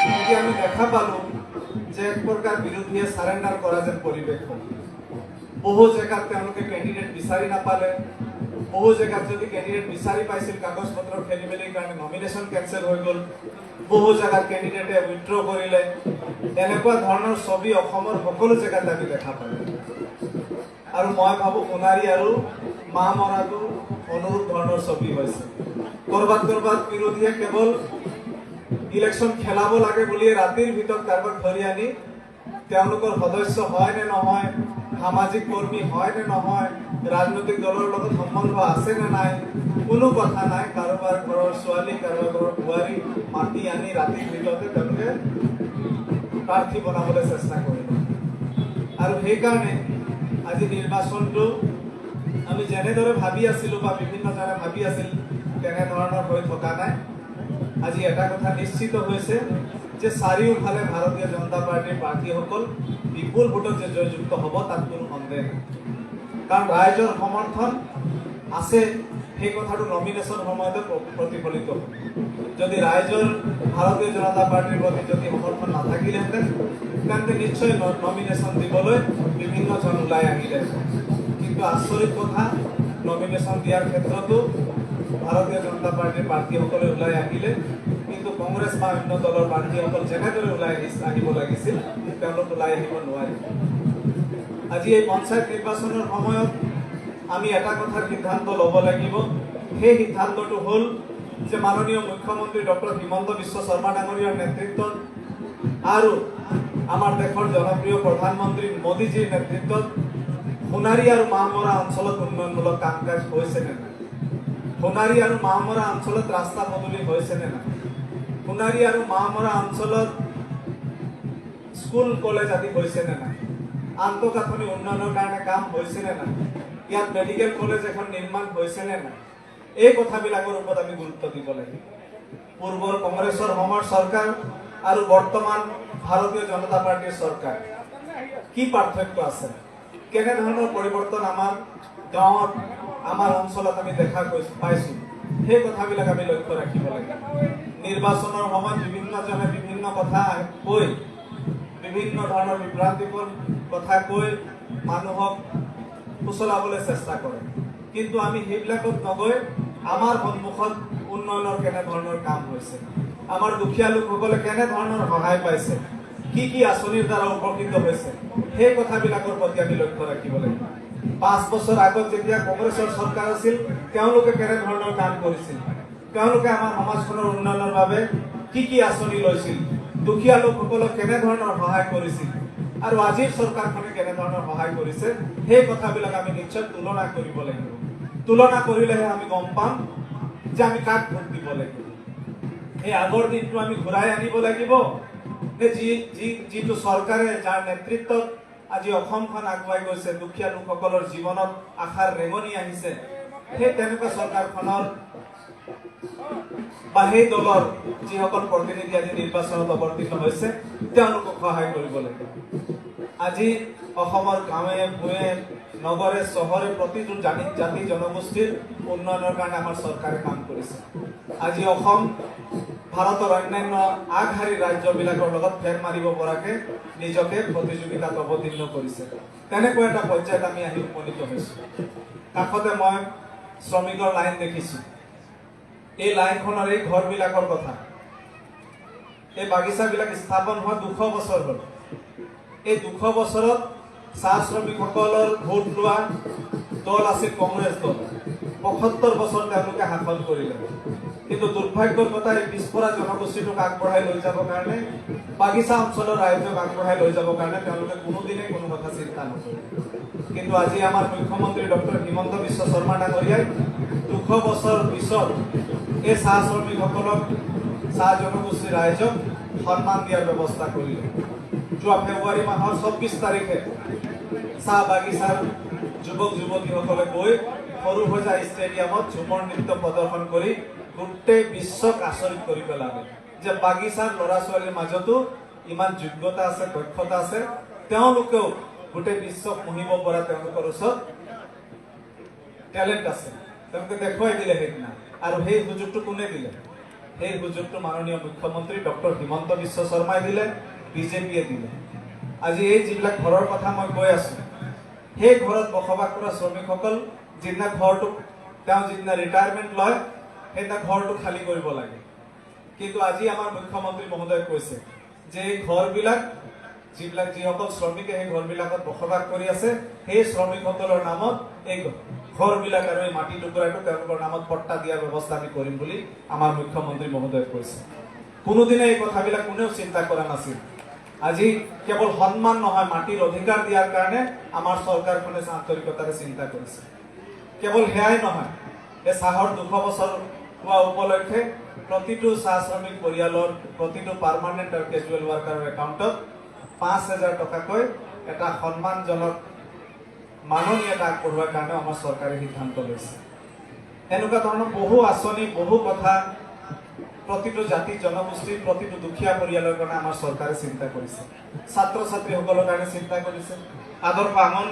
তেতিয়া আমি দেখা পালোঁ যে এক প্ৰকাৰ বিৰোধীয়ে চাৰেণ্ডাৰ কৰা যেন পৰিৱেশ হ'ল। বহু জেগাত তেওঁলোকে কেণ্ডিডেট বিচাৰি নাপালে, বহু জেগাত যদি কেণ্ডিডেট বিচাৰি পাইছিল কাগজ পত্ৰ খেলি মেলিৰ কাৰণে নমিনেশ্যন কেঞ্চেল হৈ গ'ল, বহু জেগাত কেণ্ডিডেটে উইথড্ৰ কৰিলে। এনেকুৱা ধৰণৰ ছবি অসমৰ সকলো জেগাত আমি দেখা পালোঁ আৰু মই ভাবোঁ সোণাৰী আৰু মাহমৰাটো অনুৰূপ ধৰণৰ ছবি হৈছে। ক'ৰবাত ক'ৰবাত বিৰোধীয়ে কেৱল ইলেকশ্যন খেলাব লাগে বুলিয়ে ৰাতিৰ ভিতৰত কাৰোবাক ধৰি আনি তেওঁলোকৰ সদস্য হয় নে নহয়, সামাজিক কৰ্মী হয় নে নহয়, ৰাজনৈতিক দলৰ লগত সম্বন্ধ আছে নে নাই, কোনো কথা নাই। কাৰোবাৰ ঘৰৰ ছোৱালী, কাৰোবাৰ ঘৰৰ বোৱাৰী মাতি আনি ৰাতিৰ ভিতৰতে তেওঁলোকে প্ৰাৰ্থী বনাবলৈ চেষ্টা কৰিব। আৰু সেইকাৰণে আজি নিৰ্বাচনটো আমি যেনেদৰে ভাবি আছিলোঁ বা বিভিন্নজনে ভাবি আছিল তেনেধৰণৰ হৈ থকা নাই। আজি এটা কথা নিশ্চিত হৈছে যে চাৰিওফালে ভাৰতীয় জনতা পাৰ্টিৰ প্ৰাৰ্থীসকল বিপুল ভোটত যে জয়যুক্ত হ'ব তাত কোনো সন্দেহ নাই, কাৰণ ৰাইজৰ সমৰ্থন আছে। সেই কথাটো নমিনেশ্যন সময়তে প্ৰতিফলিত হ'ব। যদি ৰাইজৰ ভাৰতীয় জনতা পাৰ্টিৰ প্ৰতি যদি সমৰ্থন নাথাকিলেহেঁতেন তেন্তে নিশ্চয় নমিনেশ্যন দিবলৈ বিভিন্নজন ওলাই আহিলে। কিন্তু আচৰিত কথা, নমিনেশ্যন দিয়াৰ ক্ষেত্ৰতো ভাৰতীয় জনতা পাৰ্টিৰ প্ৰাৰ্থীসকলে ওলাই আহিলে, কিন্তু কংগ্ৰেছ বা অন্য দলৰ প্ৰাৰ্থীসকল যেনেদৰে ওলাই আহিব লাগিছিল তেওঁলোক ওলাই আহিব নোৱাৰে। আজি এই পঞ্চায়ত নিৰ্বাচনৰ সময়ত আমি এটা কথাৰ সিদ্ধান্ত ল'ব লাগিব। সেই সিদ্ধান্তটো হ'ল যে মাননীয় মুখ্যমন্ত্ৰী ডক্টৰ হিমন্ত বিশ্ব শৰ্মা ডাঙৰীয়াৰ নেতৃত্বত আৰু আমাৰ দেশৰ জনপ্ৰিয় প্ৰধানমন্ত্ৰী মোদীজীৰ নেতৃত্বত সোণাৰী আৰু মাহমৰা অঞ্চলত উন্নয়নমূলক কাম কাজ হৈছে নে নাই, সোণাৰী আৰু মাহমৰা অঞ্চলত ৰাস্তা পদূলি হৈছে নে নাই, সোণাৰী আৰু মাহমৰা অঞ্চলত স্কুল কলেজ আদি হৈছে নে নাই, আন্তঃগাঁথনি উন্নয়নৰ কাৰণে কাম হৈছে নে নাই, ইয়াত মেডিকেল কলেজ এখন নিৰ্মাণ হৈছে নে নাই, এই কথাবিলাকৰ ওপৰত আমি গুৰুত্ব দিব লাগিব। পূৰ্বৰ কংগ্ৰেছৰ সময়ৰ চৰকাৰ আৰু বৰ্তমান ভাৰতীয় জনতা পাৰ্টিৰ চৰকাৰ কি পাৰ্থক্য আছে, কেনেধৰণৰ পৰিৱৰ্তন আমাৰ গাঁৱত আমাৰ অঞ্চলত আমি দেখা পাইছোঁ, সেই কথাবিলাক আমি লক্ষ্য ৰাখিব লাগিব। নিৰ্বাচনৰ সময়ত বিভিন্নজনে বিভিন্ন কথা কৈ, বিভিন্ন ধৰণৰ বিভ্ৰান্তিকৰ কথা কৈ মানুহক ফুচলাবলৈ চেষ্টা কৰে, কিন্তু আমি সেইবিলাকত নগৈ আমাৰ সন্মুখত উন্নয়নৰ কেনেধৰণৰ কাম হৈছে, আমাৰ দুখীয়া লোকসকলে কেনেধৰণৰ সহায় পাইছে, কি কি আঁচনিৰ দ্বাৰা উপকৃত হৈছে, সেই কথাবিলাকৰ প্ৰতি আমি লক্ষ্য ৰাখিব লাগিব। 5 বছৰ আগত যেতিয়া কংগ্ৰেছৰ চৰকাৰ আছিল তেওঁলোকে কেনেধৰণৰ কাম কৰিছিল, তেওঁলোকে আমাৰ সমাজখনৰ উন্নয়নৰ বাবে কি কি আঁচনি লৈছিল, দুখীয়া লোকসকলক কেনেধৰণৰ সহায় কৰিছিল আৰু আজিৰ চৰকাৰখনে কেনেধৰণৰ সহায় কৰিছে, সেই কথাবিলাক আমি নিশ্চয় তুলনা কৰিব লাগিব। তুলনা কৰিলেহে আমি গম পাম যে আমি কাক ভোট দিব লাগিব। এই আগৰ দিনটো আমি ঘূৰাই আনিব লাগিব নে যিটো চৰকাৰে যাৰ নেতৃত্বত আজি অসমখন আগুৱাই গৈছে, দুখীয়া লোকসকলৰ জীৱনত আশাৰ ৰেঙনি আহিছে, সেই তেনেকুৱা চৰকাৰখনৰ বা সেই দলৰ যিসকল প্ৰতিনিধি আজি নিৰ্বাচনত অৱতীৰ্ণ হৈছে তেওঁলোকক সহায় কৰিব লাগিব। আজি অসমৰ গাঁৱে ভূঞে নগৰে চহৰে প্ৰতিটো জাতি জনগোষ্ঠীৰ উন্নয়নৰ কাৰণে আমাৰ চৰকাৰে কাম কৰিছে। আজি অসম ভাৰতৰ অন্যান্য আগশাৰীৰ ৰাজ্যবিলাকৰ লগত ফেৰ মাৰিব পৰাকে নিজকে প্ৰতিযোগিতাত অৱতীৰ্ণ কৰিছে। তেনেকুৱা এটা পৰ্যায়ত আমি আহি উপনীত হৈছোঁ। কাষতে মই শ্ৰমিকৰ লাইন দেখিছোঁ। এই লাইনখনৰ এই ঘৰবিলাকৰ কথা, এই বাগিচাবিলাক স্থাপন হোৱা 200 বছৰ হ'ল। এই 200 বছৰত চাহ শ্ৰমিকসকলৰ ভোট লোৱা দল আছিল কংগ্ৰেছ দল। ৭৫ বছৰ তেওঁলোকে শাসন কৰিলে, কিন্তু দুৰ্ভাগ্যৰ কথা এই পিছপৰা জনগোষ্ঠীটোক আগবঢ়াই লৈ যাবৰ কাৰণে, বাগিচা অঞ্চলৰ ৰাইজক আগবঢ়াই লৈ যাবৰ কাৰণে তেওঁলোকে কোনোদিনে কোনো কথা চিন্তা নকৰে। কিন্তু আজি আমাৰ মুখ্যমন্ত্ৰী ডক্টৰ হিমন্ত বিশ্ব শৰ্মা ডাঙৰীয়াই ২০০ বছৰ পিছত এই চাহ শ্ৰমিকসকলক, চাহ জনগোষ্ঠীৰ ৰাইজক সন্মান দিয়াৰ ব্যৱস্থা কৰিলে। যোৱা ফেব্ৰুৱাৰী মাহৰ ২৪ তাৰিখে চাহ বাগিচাৰ যুৱক যুৱতীসকলে গৈ সৰুসজাই ষ্টেডিয়ামত ঝুমৰ নৃত্য প্ৰদৰ্শন কৰি গোটেই বিশ্বক আচৰিত কৰি পেলালে যে বাগিচাৰ ল'ৰা ছোৱালীৰ মাজতো ইমান যোগ্যতা আছে, দক্ষতা আছে, তেওঁলোকেও গোটেই বিশ্বক মুহিব পৰা তেওঁলোকৰ ওচৰত টেলেণ্ট আছে। তেওঁলোকে দেখুৱাই দিলে সেইদিনা। আৰু সেই সুযোগটো কোনে দিলে? সেই সুযোগটো মাননীয় মুখ্যমন্ত্ৰী ডক্টৰ হিমন্ত বিশ্ব শৰ্মাই দিলে, বিজেপিয়ে দিলে। আজি এই যিবিলাক ঘৰৰ কথা মই কৈ আছো, সেই ঘৰত বসবাস কৰা শ্ৰমিকসকল যিদিনা ঘৰটো তেওঁ যিদিনা ৰিটায়াৰমেণ্ট লয়, সেইদিনা ঘৰটো খালী কৰিব লাগে। কিন্তু আজি আমাৰ মুখ্যমন্ত্ৰী মহোদয়ে কৈছে যে এই ঘৰবিলাক, যিসকল শ্ৰমিকে সেই ঘৰবিলাকত বসবাস কৰি আছে, সেই শ্ৰমিকসকলৰ নামত এই ঘৰবিলাক আৰু এই মাটি টুকুৰাটো তেওঁলোকৰ নামত পট্টা দিয়াৰ ব্যৱস্থা আমি কৰিম বুলি আমাৰ মুখ্যমন্ত্ৰী মহোদয়ে কৈছে। কোনোদিনে এই কথাবিলাক কোনেও চিন্তা কৰা নাছিল। আজি কেৱল সন্মান নহয়, মাটিৰ অধিকাৰ দিয়াৰ কাৰণে আমাৰ চৰকাৰখনে আন্তৰিকতাৰে চিন্তা কৰিছে। কেৱল সেয়াই নহয়, এই চাহৰ ২০০ বছৰ হোৱা উপলক্ষে প্ৰতিটো চাহ শ্ৰমিক পৰিয়ালৰ, প্ৰতিটো পাৰ্মানেণ্ট আৰু কেজুৱেল ৱাৰ্কাৰৰ একাউণ্টত ৫,০০০ টকাকৈ এটা সন্মানজনক মাননি এটা আগবঢ়োৱাৰ কাৰণে আমাৰ চৰকাৰে সিদ্ধান্ত লৈছে। এনেকুৱা ধৰণৰ বহু আঁচনি, বহু কথা প্ৰতিটো জাতি জনগোষ্ঠীৰ, প্ৰতিটো দুখীয়া পৰিয়ালৰ কাৰণে আমাৰ চৰকাৰে চিন্তা কৰিছে। ছাত্ৰ ছাত্ৰীসকলৰ কাৰণে চিন্তা কৰিছে। আদৰ্শ আঙন